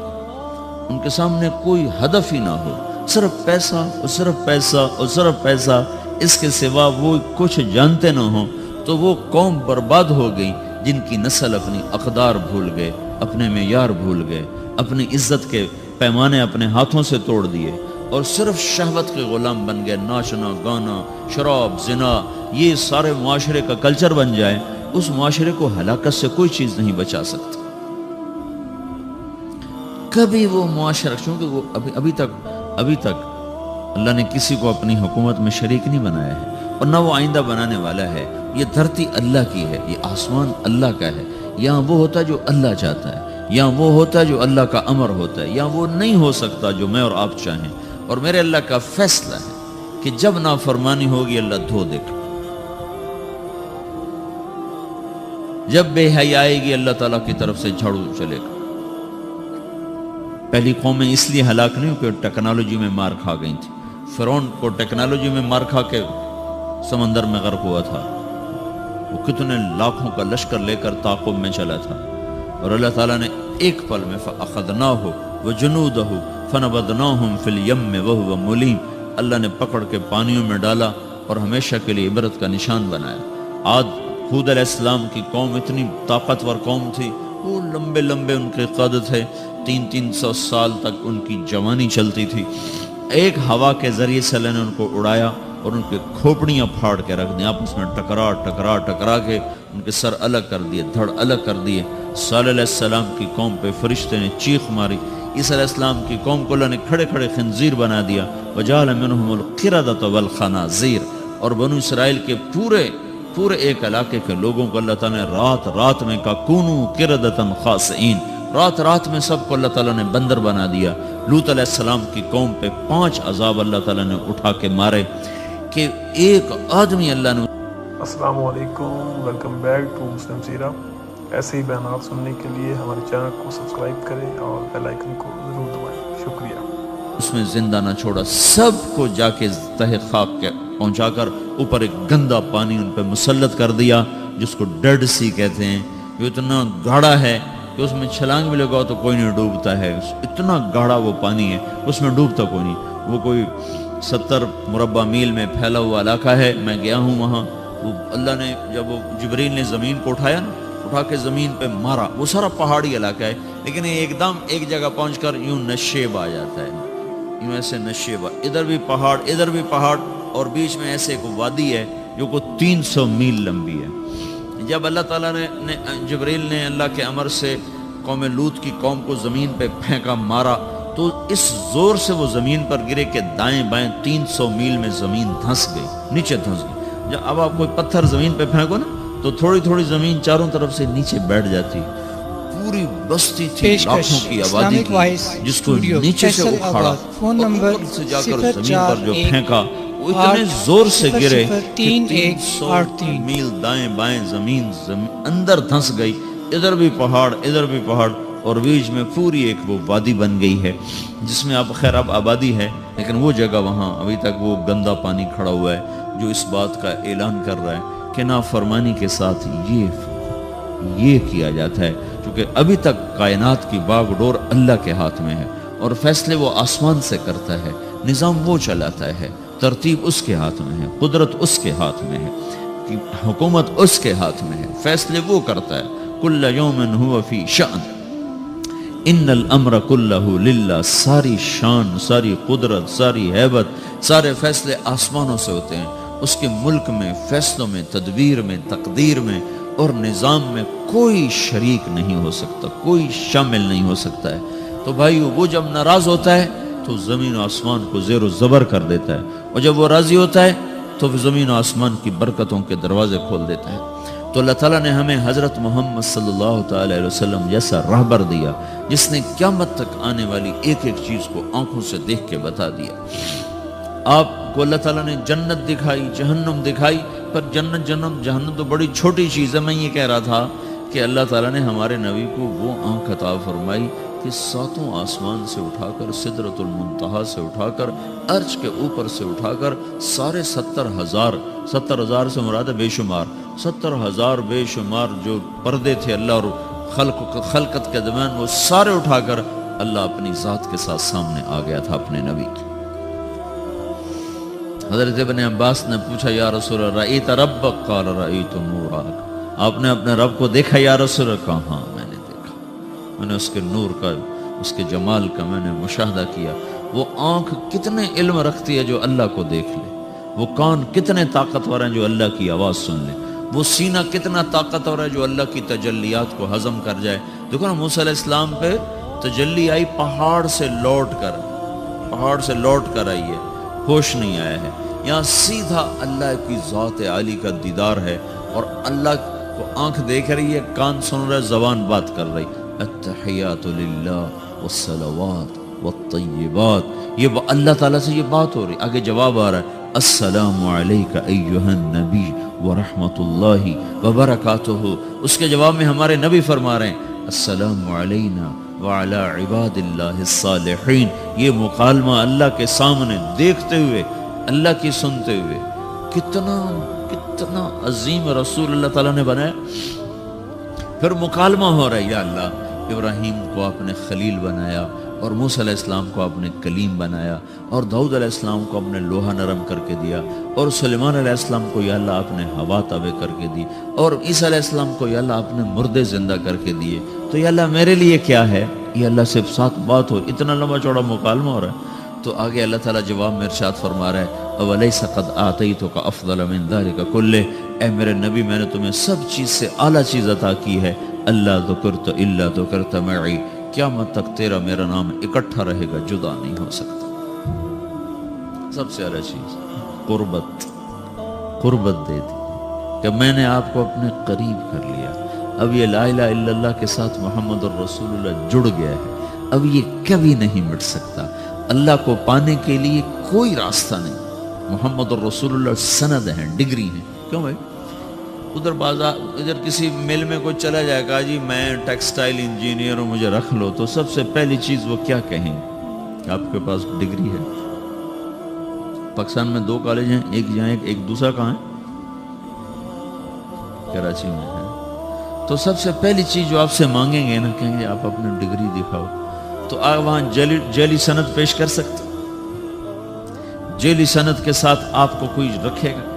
ان کے سامنے کوئی ہدف ہی نہ ہو، صرف پیسہ اور صرف پیسہ اور صرف پیسہ، اس کے سوا وہ کچھ جانتے نہ ہوں، تو وہ قوم برباد ہو گئی جن کی نسل اپنی اقدار بھول گئے، اپنے معیار بھول گئے، اپنی عزت کے پیمانے اپنے ہاتھوں سے توڑ دیے اور صرف شہوت کے غلام بن گئے۔ ناچنا گانا، شراب، زنا، یہ سارے معاشرے کا کلچر بن جائے، اس معاشرے کو ہلاکت سے کوئی چیز نہیں بچا سکتی۔ کبھی وہ معاشرہ، چونکہ وہ ابھی تک اللہ نے کسی کو اپنی حکومت میں شریک نہیں بنایا ہے اور نہ وہ آئندہ بنانے والا ہے۔ یہ دھرتی اللہ کی ہے، یہ آسمان اللہ کا ہے، یہاں وہ ہوتا جو اللہ چاہتا ہے، یہاں وہ ہوتا جو اللہ کا امر ہوتا ہے، یہاں وہ نہیں ہو سکتا جو میں اور آپ چاہیں۔ اور میرے اللہ کا فیصلہ ہے کہ جب نافرمانی ہوگی اللہ دھو دے گا، جب بے حیائی آئے گی اللہ تعالیٰ کی طرف سے جھاڑو چلے گا۔ پہلی قومیں اس لیے ہلاک نہیں کہ ٹیکنالوجی میں مار کھا گئی تھی۔ فرعون کو ٹیکنالوجی میں مار کھا کے سمندر میں غرق ہوا تھا، وہ کتنے لاکھوں کا لشکر لے کر تعاقب میں چلا تھا، اور اللہ تعالیٰ نے ایک پل میں فَأَخَذْنَاهُ وَجُنُودَهُ فَنَبَذْنَاهُمْ فِي الْيَمِّ وَهُوَ مُلِيمٌ، اللہ نے پکڑ کے پانیوں میں ڈالا اور ہمیشہ کے لیے عبرت کا نشان بنایا۔ عاد ہود علیہ السلام کی قوم اتنی طاقتور قوم تھی، وہ لمبے لمبے ان کے قد تھے، 300 سال تک ان کی جوانی چلتی تھی۔ ایک ہوا کے ذریعے سے اللہ نے ان کو اڑایا اور ان کے کھوپڑیاں پھاڑ کے رکھ دیں، آپس میں ٹکرا کے ان کے سر الگ کر دیے، دھڑ الگ کر دیے۔ صالح علیہ السلام کی قوم پہ فرشتے نے چیخ ماری، عیسیٰ علیہ السلام کی قوم کو اللہ نے کھڑے کھڑے خنزیر بنا دیا، وجعل منہم القردۃ والخنازیر، اور بنو اسرائیل کے پورے پورے ایک علاقے کے لوگوں کو اللہ تعالیٰ نے رات رات میں کہا کونو قردۃ خاسئین، رات رات میں سب کو اللہ تعالیٰ نے بندر بنا دیا۔ لوط علیہ السلام کی قوم پہ 5 عذاب اللہ تعالیٰ نے اٹھا کے مارے کہ ایک آدمی اللہ نے۔ السلام علیکم، ویلکم بیک ٹو مسلم سیرہ۔ ایسے ہی بیانات سننے کے لیے ہمارے چینل کو سبسکرائب کریں اور بیل آئیکن کو ضرور دبائیں۔ شکریہ۔ اس میں زندہ نہ چھوڑا، سب کو جا کے تہ خاک کے پہنچا کر اوپر ایک گندا پانی ان پہ مسلط کر دیا، جس کو ڈیڈ سی کہتے ہیں۔ یہ اتنا گاڑھا ہے کہ اس میں چھلانگ بھی لگاؤ تو کوئی نہیں ڈوبتا ہے، اتنا گاڑھا وہ پانی ہے، اس میں ڈوبتا کوئی نہیں۔ وہ کوئی 70 مربع میل میں پھیلا ہوا علاقہ ہے، میں گیا ہوں وہاں۔ وہ اللہ نے جب وہ جبریل نے زمین کو اٹھایا نا، اٹھا کے زمین پہ مارا، وہ سارا پہاڑی علاقہ ہے، لیکن ایک دم ایک جگہ پہنچ کر یوں نشیب آ جاتا ہے، یوں ایسے نشیب، ادھر بھی پہاڑ ادھر بھی پہاڑ، اور بیچ میں ایسے ایک وادی ہے جو کو 300 میل لمبی ہے۔ جب اللہ تعالیٰ نے جبریل نے اللہ کے امر سے قوم لوط کی قوم کو زمین پہ پھینکا، مارا، تو اس زور سے وہ زمین پر گرے کہ دائیں بائیں 300 میل میں زمین دھنس گئی، نیچے دھنس گئی۔ جب اب آپ کوئی پتھر زمین پہ پھینکو نا تو تھوڑی تھوڑی زمین چاروں طرف سے نیچے بیٹھ جاتی۔ پوری بستی تھی لاکھوں کی آبادی کی، جس کو نیچے سے اکھاڑا اور اوپر سے جا کر زمین پر جو پھینکا، وہ اتنے زور سے گرے کہ 300 میل دائیں بائیں زمین اندر دھنس گئی، ادھر بھی پہاڑ ادھر بھی پہاڑ، اور بیچ میں پوری ایک وہ وادی بن گئی ہے جس میں اب خیر اب آبادی ہے، لیکن وہ جگہ وہاں ابھی تک وہ گندا پانی کھڑا ہوا ہے جو اس بات کا اعلان کر رہا ہے کہ نافرمانی کے ساتھ یہ کیا جاتا ہے، کیونکہ ابھی تک کائنات کی باغ ڈور اللہ کے ہاتھ میں ہے، اور فیصلے وہ آسمان سے کرتا ہے، نظام وہ چلاتا ہے، ترتیب اس کے ہاتھ میں ہے، قدرت اس کے ہاتھ میں ہے، حکومت اس کے ہاتھ میں ہے، فیصلے وہ کرتا ہے۔ کل یوم ہوا فی شأن ان الامر کلہ للہ، ساری شان، ساری قدرت، ساری ہیبت، سارے فیصلے آسمانوں سے ہوتے ہیں۔ اس کے ملک میں، فیصلوں میں، تدبیر میں، تقدیر میں اور نظام میں کوئی شریک نہیں ہو سکتا، کوئی شامل نہیں ہو سکتا ہے۔ تو بھائیو، وہ جب ناراض ہوتا ہے تو زمین و آسمان کو زیر و زبر کر دیتا ہے، اور جب وہ راضی ہوتا ہے تو زمین و آسمان کی برکتوں کے دروازے کھول دیتا ہے۔ تو اللہ تعالیٰ نے ہمیں حضرت محمد صلی اللہ تعالی علیہ وسلم جیسا راہبر دیا، جس نے قیامت تک آنے والی ایک ایک چیز کو آنکھوں سے دیکھ کے بتا دیا۔ آپ کو اللہ تعالیٰ نے جنت دکھائی، جہنم دکھائی، پر جنت جہنم تو بڑی چھوٹی چیز ہے۔ میں یہ کہہ رہا تھا کہ اللہ تعالیٰ نے ہمارے نبی کو وہ آنکھ عطا فرمائی کہ 7 آسمان سے اٹھا کر، سدرۃ المنتہا سے اٹھا کر، عرش کے اوپر سے اٹھا کر، سارے 70,000 سے مراد ہے بے شمار، 70,000 بے شمار جو پردے تھے اللہ اور خلقت کے درمیان، وہ سارے اٹھا کر اللہ اپنی ذات کے ساتھ سامنے آ گیا تھا اپنے نبی کی۔ حضرت ابن عباس نے پوچھا، یا رسول اللہ رأیت ربک؟ قال رأیت نورک، آپ نے اپنے رب کو دیکھا یا رسول اللہ؟ کہا ہاں میں نے دیکھا، میں نے اس کے نور کا، اس کے جمال کا میں نے مشاہدہ کیا۔ وہ آنکھ کتنے علم رکھتی ہے جو اللہ کو دیکھ لے، وہ کان کتنے طاقتور ہیں جو اللہ کی آواز سن لے، وہ سینہ کتنا طاقتور ہے جو اللہ کی تجلیات کو ہضم کر جائے۔ دیکھو نا، موسیٰ علیہ السلام پہ تجلی آئی پہاڑ سے لوٹ کر آئی ہے، ہوش نہیں آیا ہے۔ یہاں سیدھا اللہ کی ذات عالی کا دیدار ہے، اور اللہ کو آنکھ دیکھ رہی ہے، کان سن رہا ہے، زبان بات کر رہی۔ التحیات للہ والصلوات والطیبات، یہ اللہ تعالیٰ سے یہ بات ہو رہی۔ آگے جواب آ رہا ہے، السلام علیک ایہا النبی ورحمۃ اللہ وبرکاتہ۔ اس کے جواب میں ہمارے نبی فرما رہے ہیں، السلام علینا وعلی عباد اللہ الصالحین۔ یہ مکالمہ اللہ کے سامنے دیکھتے ہوئے، اللہ کی سنتے ہوئے، کتنا عظیم رسول اللہ تعالیٰ نے بنایا۔ پھر مکالمہ ہو رہا ہے، یا اللہ، ابراہیم کو آپ نے خلیل بنایا، اور موسیٰ علیہ السلام کو آپ نے کلیم بنایا، اور داؤد علیہ السلام کو آپ نے لوہا نرم کر کے دیا، اور سلیمان علیہ السلام کو یا اللہ آپ نے ہوا تابع کر کے دی، اور عیسیٰ علیہ السلام کو یا اللہ آپ نے مردے زندہ کر کے دیے۔ تو یا اللہ میرے لیے کیا ہے؟ یہ اللہ سے ساتھ بات ہو، اتنا لمبا چوڑا مکالمہ ہو رہا ہے۔ تو آگے اللہ تعالیٰ جواب میں ارشاد فرما رہا ہے، اولیس قد آتیتک افضل من ذلک کلہ، اے میرے نبی، میں نے تمہیں سب چیز سے اعلیٰ چیز عطا کی ہے۔ اللہ ذکرت الا ذکرت معی، قیامت تک تیرا میرا نام اکٹھا رہے گا، جدا نہیں ہو سکتا۔ سب سے اعلیٰ چیز قربت دے دی، کہ میں نے آپ کو اپنے قریب کر لیا، اب یہ لا الہ الا اللہ کے ساتھ محمد الرسول اللہ جڑ گیا ہے، اب یہ کبھی نہیں مٹ سکتا۔ اللہ کو پانے کے لیے کوئی راستہ نہیں، محمد الرسول اللہ سند ہیں، ڈگری ہیں۔ کیوں بھائی؟ ادھر بازار ادھر کسی مل میں کوئی چلا جائے گا جی میں ٹیکسٹائل انجینئر ہوں مجھے رکھ لو، تو سب سے پہلی چیز وہ کیا کہیں کہ آپ کے پاس ڈگری ہے؟ پاکستان میں 2 کالج ہیں، ایک یہاں ایک دوسرا کہاں ہے؟ کراچی میں ہے۔ تو سب سے پہلی چیز جو آپ سے مانگیں گے نا، کہیں گے آپ اپنی ڈگری دکھاؤ، تو آپ وہاں جعلی سند پیش کر سکتے؟ جعلی سند کے ساتھ آپ کو کوئی رکھے گا؟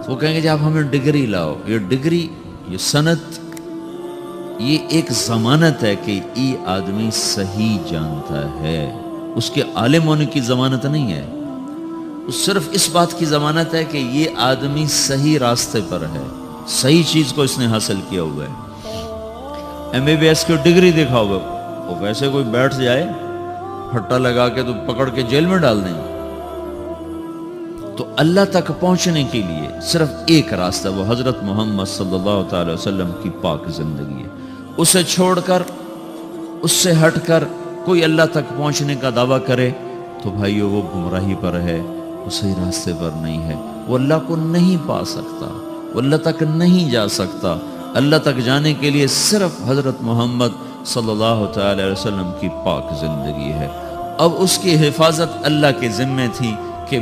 تو وہ کہیں گے جی آپ ہمیں ڈگری لاؤ۔ یہ ڈگری، یہ سند، یہ ایک ضمانت ہے کہ یہ آدمی صحیح جانتا ہے، اس کے عالم ہونے کی ضمانت نہیں ہے، صرف اس بات کی ضمانت ہے کہ یہ آدمی صحیح راستے پر ہے، صحیح چیز کو اس نے حاصل کیا ہوا ہے۔ MBBS کی ڈگری دکھاؤ گے، وہ ویسے کوئی بیٹھ جائے پھٹا لگا کے تو پکڑ کے جیل میں ڈال دیں گے۔ تو اللہ تک پہنچنے کے لیے صرف ایک راستہ، وہ حضرت محمد صلی اللہ تعالی وسلم کی پاک زندگی ہے۔ اسے چھوڑ کر، اس سے ہٹ کر کوئی اللہ تک پہنچنے کا دعویٰ کرے تو بھائیو وہ گمراہی پر ہے، وہ صحیح راستے پر نہیں ہے، وہ اللہ کو نہیں پا سکتا، وہ اللہ تک نہیں جا سکتا۔ اللہ تک جانے کے لیے صرف حضرت محمد صلی اللہ تعالی علیہ وسلم کی پاک زندگی ہے۔ اب اس کی حفاظت اللہ کے ذمے تھی کہ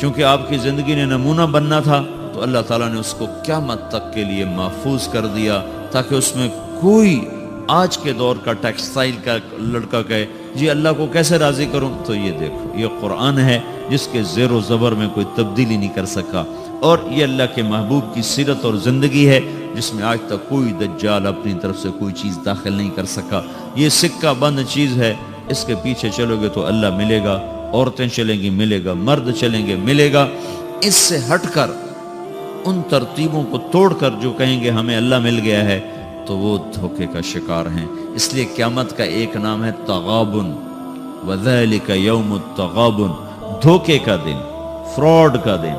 چونکہ آپ کی زندگی نے نمونہ بننا تھا، تو اللہ تعالیٰ نے اس کو قیامت تک کے لیے محفوظ کر دیا، تاکہ اس میں کوئی آج کے دور کا ٹیکسٹائل کا لڑکا کہے جی اللہ کو کیسے راضی کروں، تو یہ دیکھو یہ قرآن ہے جس کے زیر و زبر میں کوئی تبدیلی نہیں کر سکا، اور یہ اللہ کے محبوب کی سیرت اور زندگی ہے جس میں آج تک کوئی دجال اپنی طرف سے کوئی چیز داخل نہیں کر سکا۔ یہ سکہ بند چیز ہے، اس کے پیچھے چلو گے تو اللہ ملے گا، عورتیں چلیں گی ملے گا، مرد چلیں گے ملے گا۔ اس سے ہٹ کر، ان ترتیبوں کو توڑ کر جو کہیں گے ہمیں اللہ مل گیا ہے، تو وہ دھوکے کا شکار ہیں۔ اس لیے قیامت کا ایک نام ہے تغابن، وذالک یوم التغابن، دھوکے کا دن، فراڈ کا دن۔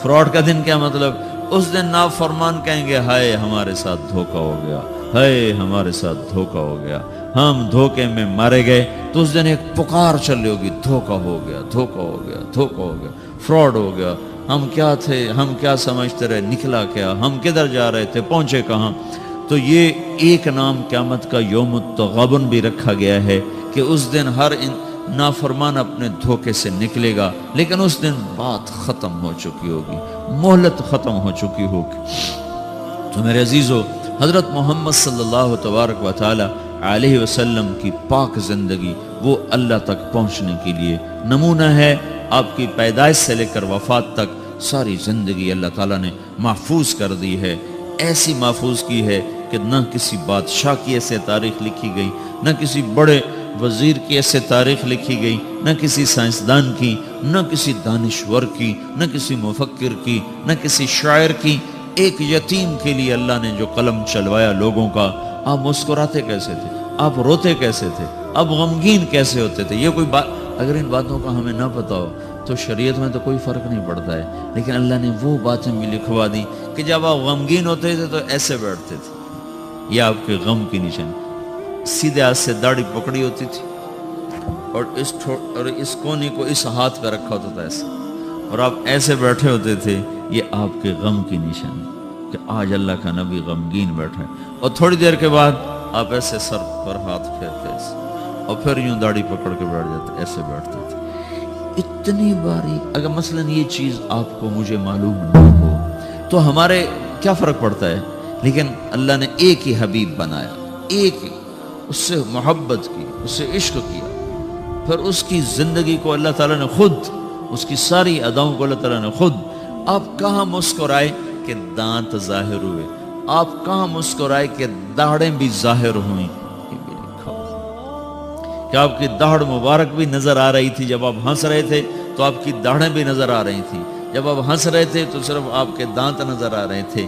فراڈ کا دن کیا مطلب؟ اس دن نافرمان کہیں گے ہائے ہمارے ساتھ دھوکا ہو گیا، ہائے ہمارے ساتھ دھوکا ہو گیا، ہم دھوکے میں مارے گئے۔ تو اس دن ایک پکار چل رہی ہوگی، دھوکا ہو گیا، دھوکا ہو گیا، دھوکا ہو گیا، فراڈ ہو گیا، ہم کیا تھے، ہم کیا سمجھتے رہے، نکلا کیا، ہم کدھر جا رہے تھے، پہنچے کہاں۔ تو یہ ایک نام قیامت کا یوم التغابن بھی رکھا گیا ہے کہ اس دن ہر نافرمان اپنے دھوکے سے نکلے گا، لیکن اس دن بات ختم ہو چکی ہوگی، مہلت ختم ہو چکی ہوگی۔ تو میرے عزیزو، حضرت محمد صلی اللہ تبارک و تعالی علیہ وسلم کی پاک زندگی وہ اللہ تک پہنچنے کے لیے نمونہ ہے۔ آپ کی پیدائش سے لے کر وفات تک ساری زندگی اللہ تعالیٰ نے محفوظ کر دی ہے، ایسی محفوظ کی ہے کہ نہ کسی بادشاہ کی ایسے تاریخ لکھی گئی، نہ کسی بڑے وزیر کی ایسے تاریخ لکھی گئی، نہ کسی سائنسدان کی، نہ کسی دانشور کی، نہ کسی مفکر کی، نہ کسی شاعر کی۔ ایک یتیم کے لیے اللہ نے جو قلم چلوایا لوگوں کا، آپ مسکراتے کیسے تھے، آپ روتے کیسے تھے، آپ غمگین کیسے ہوتے تھے۔ یہ کوئی بات اگر ان باتوں کا ہمیں نہ پتا ہو تو شریعت میں تو کوئی فرق نہیں پڑتا ہے، لیکن اللہ نے وہ باتیں بھی لکھوا دی کہ جب آپ غمگین ہوتے تھے تو ایسے بیٹھتے تھے، یہ آپ کے غم کی نشان، سیدھے ہاتھ سے داڑھی پکڑی ہوتی تھی اور اس کونی کو اس ہاتھ پہ رکھا ہوتا تھا ایسے، اور آپ ایسے بیٹھے ہوتے تھے، یہ آپ کے غم کی نشان کہ آج اللہ کا نبی غمگین بیٹھا ہے۔ اور تھوڑی دیر کے بعد آپ ایسے سر پر ہاتھ پھیرتے ایسے، اور پھر یوں داڑھی پکڑ کے بیٹھ جاتے، ایسے بیٹھتے تھے۔ اتنی باریک، اگر مثلا یہ چیز آپ کو مجھے معلوم نہ ہو تو ہمارے کیا فرق پڑتا ہے، لیکن اللہ نے ایک ہی حبیب بنایا، ایک ہی، اس سے محبت کی، اس سے عشق کیا، پھر اس کی زندگی کو اللہ تعالیٰ نے خود، اس کی ساری اداؤں کو اللہ تعالیٰ نے خود، آپ کہاں مسکرائے کہ دانت ظاہر ہوئے، آپ کہاں مسکرائے کہ داڑھیں بھی ظاہر ہوئیں، کہ آپ کی داڑھ مبارک بھی نظر آ رہی تھی، جب آپ ہنس رہے تھے تو آپ کی داڑھیں بھی نظر آ رہی تھی، جب آپ ہنس رہے تھے تو صرف آپ کے دانت نظر آ رہے تھے۔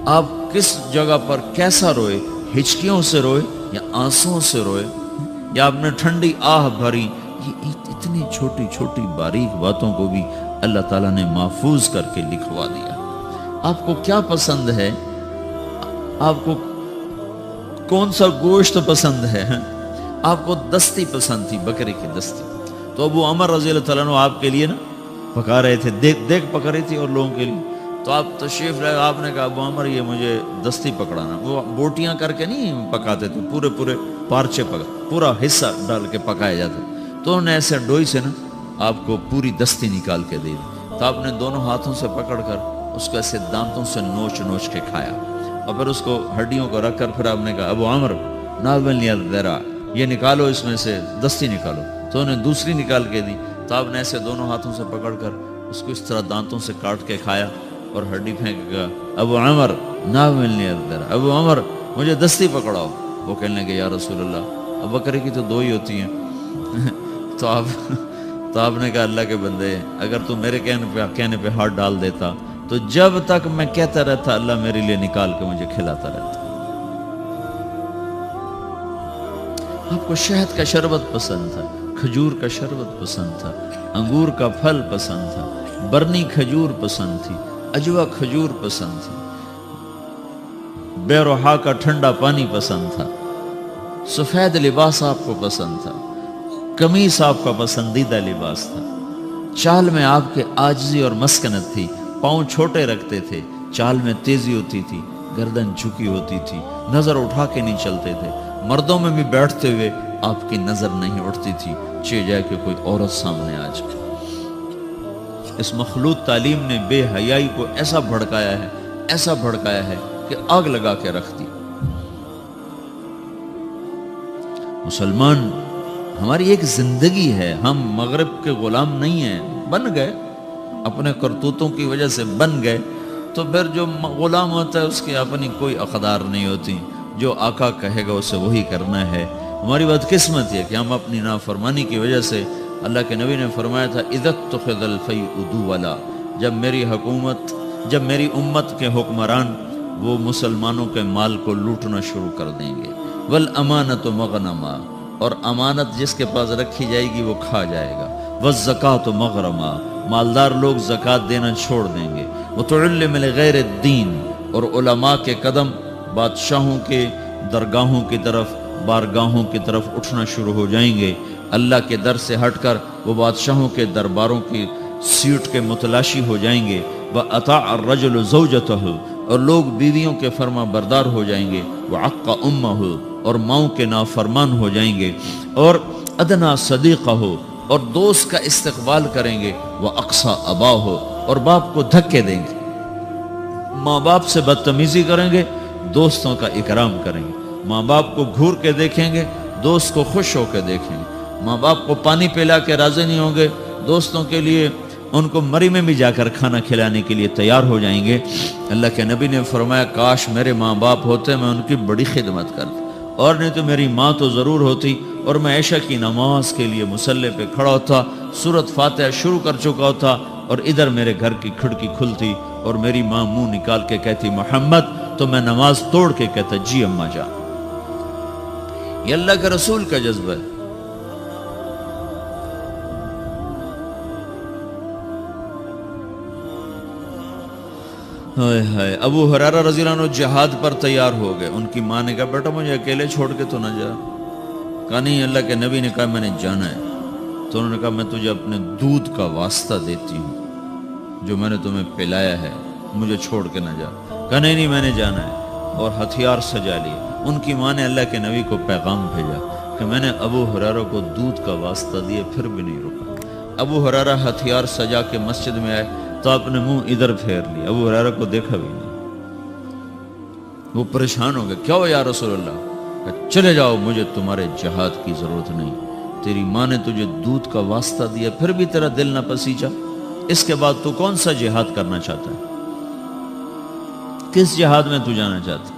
آپ کس جگہ پر کیسا روئے، ہچکیوں سے روئے یا آنسوں سے روئے، یا آپ نے ٹھنڈی آہ بھری، یہ اتنی چھوٹی چھوٹی باریک باتوں کو بھی اللہ تعالیٰ نے محفوظ کر کے لکھوا دیا۔ آپ کو کیا پسند ہے، آپ کو کون سا گوشت پسند ہے؟ آپ کو دستی پسند تھی، بکرے کی دستی، تو ابو عمر رضی اللہ تعالیٰ عنہ آپ کے لیے نا پکا رہے تھے، دیکھ پکا رہی تھی اور لوگوں کے لیے، تو آپ تشریف لائے، آپ نے کہا ابو عمر یہ مجھے دستی پکڑانا، وہ بوٹیاں کر کے نہیں پکاتے تھے، پورے پارچے پورا حصہ ڈال کے پکائے جاتے، تو انہوں نے ایسے ڈوئی سے نا آپ کو پوری دستی نکال کے دے دی، تو آپ نے دونوں ہاتھوں سے پکڑ کر اس کو ایسے دانتوں سے نوچ کے کھایا، اور پھر اس کو ہڈیوں کو رکھ کر پھر آپ نے کہا ابو عمر ناولنی الذرا، یہ نکالو اس میں سے دستی نکالو، تو انہیں دوسری نکال کے دی، تو آپ نے ایسے دونوں ہاتھوں سے پکڑ کر اس کو اس طرح دانتوں سے کاٹ کے کھایا اور ہڈی پھینک گیا، ابو عمر ناولنی الذرا، ابو عمر مجھے دستی پکڑاؤ، وہ کہنے لگے یا رسول اللہ اب بکرے کی تو دو ہی ہوتی ہیں تو آپ نے کہا اللہ کے بندے، اگر تو میرے کہنے پہ ہاتھ ڈال دیتا تو جب تک میں کہتا رہتا اللہ میرے لیے نکال کے مجھے کھلاتا رہتا۔ آپ کو شہد کا شربت پسند تھا، کھجور کا شربت پسند تھا، انگور کا پھل پسند تھا، برنی کھجور پسند تھی، اجوا کھجور پسند تھی، بیروحا کا ٹھنڈا پانی پسند تھا، سفید لباس آپ کو پسند تھا، قمیص آپ کا پسندیدہ لباس تھا، چال میں آپ کے عاجزی اور مسکنت تھی، پاؤں چھوٹے رکھتے تھے، چال میں تیزی ہوتی تھی، گردن جھکی ہوتی تھی، نظر اٹھا کے نہیں چلتے تھے، مردوں میں بھی بیٹھتے ہوئے آپ کی نظر نہیں اٹھتی تھی، چاہے جائے کہ کوئی عورت سامنے آ جائے۔ اس مخلوط تعلیم نے بے حیائی کو ایسا بھڑکایا ہے کہ آگ لگا کے رکھ دی۔ مسلمان ہماری ایک زندگی ہے، ہم مغرب کے غلام نہیں ہیں، بن گئے اپنے کرتوتوں کی وجہ سے بن گئے، تو پھر جو غلام ہوتا ہے اس کی اپنی کوئی اقدار نہیں ہوتی، جو آقا کہے گا اسے وہی کرنا ہے۔ ہماری بدقسمت ہے کہ ہم اپنی نافرمانی کی وجہ سے، اللہ کے نبی نے فرمایا تھا اذا اتخذ الفیء دولا، جب میری امت کے حکمران وہ مسلمانوں کے مال کو لوٹنا شروع کر دیں گے، والامانۃ مغنما، اور امانت جس کے پاس رکھی جائے گی وہ کھا جائے گا، والزکاۃ مغرما، مالدار لوگ زکوٰۃ دینا چھوڑ دیں گے، وتعلم لغیر الدین، اور علماء کے قدم بادشاہوں کے درگاہوں کی طرف، بارگاہوں کی طرف اٹھنا شروع ہو جائیں گے، اللہ کے در سے ہٹ کر وہ بادشاہوں کے درباروں کی سیٹ کے متلاشی ہو جائیں گے، وَأَطَاعَ الرَّجُلُ زَوْجَتَهُ، اور لوگ بیویوں کے فرما بردار ہو جائیں گے، وَعَقَّ أُمَّهُ، اور ماؤں کے نافرمان ہو جائیں گے، اور ادنا صدیقہ، اور دوست کا استقبال کریں گے، وَأَقْصَى أَبَاهُ، اور باپ کو دھکے دیں گے، ماں باپ سے بدتمیزی کریں گے، دوستوں کا اکرام کریں گے، ماں باپ کو گھور کے دیکھیں گے، دوست کو خوش ہو کے دیکھیں گے، ماں باپ کو پانی پلا کے راضی نہیں ہوں گے، دوستوں کے لیے ان کو مری میں بھی جا کر کھانا کھلانے کے لیے تیار ہو جائیں گے۔ اللہ کے نبی نے فرمایا کاش میرے ماں باپ ہوتے، میں ان کی بڑی خدمت کرتا، اور نہیں تو میری ماں تو ضرور ہوتی، اور میں عشاء کی نماز کے لیے مصلی پہ کھڑا ہوتا، سورۃ فاتحہ شروع کر چکا ہوتا، اور ادھر میرے گھر کی کھڑکی کھلتی اور میری ماں منہ نکال کے کہتی محمد، تو میں نماز توڑ کے کہتا جی اماں جان۔ یہ اللہ کے رسول کا جذبہ ہے۔ ہائے ہائے، ابو ہریرہ رضی اللہ عنہ جہاد پر تیار ہو گئے، ان کی ماں نے کہا بیٹا مجھے اکیلے چھوڑ کے تو نہ جا، کہا نہیں، اللہ کے نبی نے کہا میں نے جانا ہے، تو انہوں نے کہا میں تجھے اپنے دودھ کا واسطہ دیتی ہوں جو میں نے تمہیں پلایا ہے، مجھے چھوڑ کے نہ جا، کہا نہیں میں نے جانا ہے، اور ہتھیار سجا لیے۔ ان کی ماں نے اللہ کے نبی کو پیغام بھیجا کہ میں نے ابو ہریرہ کو دودھ کا واسطہ دیے پھر بھی نہیں رکا۔ ابو ہریرہ ہتھیار سجا کے مسجد میں آئے تو اپنے منہ ادھر پھیر لیا، ابو ہریرہ کو دیکھا بھی نہیں، وہ پریشان ہو گئے، کیا ہو یا رسول اللہ؟ کہ چلے جاؤ، مجھے تمہارے جہاد کی ضرورت نہیں، تیری ماں نے تجھے دودھ کا واسطہ دیا پھر بھی تیرا دل نہ پسیجا، اس کے بعد تو کون سا جہاد کرنا چاہتا ہے؟ کس جہاد میں تو جانا چاہتا؟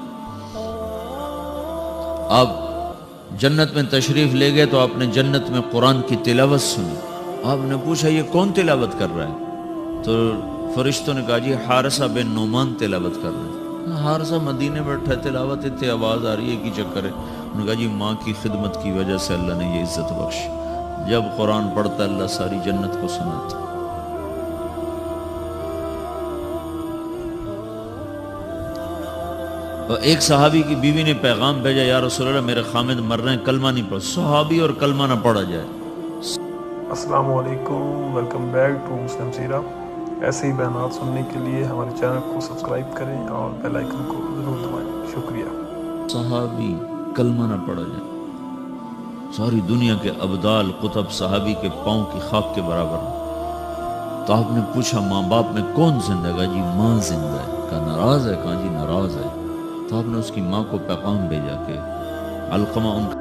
آپ جنت میں تشریف لے گئے تو آپ نے جنت میں قرآن کی تلاوت سنی، آپ نے پوچھا یہ کون تلاوت کر رہا ہے؟ تو فرشتوں نے کہا جی حارثہ بن نعمان تلاوت کر رہے ہیں۔ حارثہ مدینے بیٹھا ہے، تلاوت اتنے آواز آ رہی ہے کی چکر ہے؟ انہوں نے کہا جی ماں کی خدمت کی وجہ سے اللہ نے یہ عزت بخش، جب قرآن پڑھتا اللہ ساری جنت کو سناتا۔ اور ایک صحابی کی بیوی نے پیغام بھیجا، یا رسول اللہ میرے خامد مر رہے ہیں، کلمہ نہیں پڑھ. صحابی اور کلمہ نہ پڑھا جائے. السلام علیکم، ویلکم بیک ٹو مسلم سیرہ. ایسے ہی بیانات سننے کے لیے ہمارے چینل کو سبسکرائب کریں اور بیل آئیکن کو ضرور دبائیں. شکریہ. صحابی کلمہ نہ پڑھا جائے. ساری دنیا کے ابدال قطب صحابی کے پاؤں کی خاک کے برابر ہیں. تو آپ نے پوچھا ماں باپ میں کون زندہ؟ کہا جی ماں زندہ ہے. کہا ناراض ہے؟ کہا جی ناراض ہے. تو آپ نے اس کی ماں کو پیغام بھیجا کہ علقمہ ان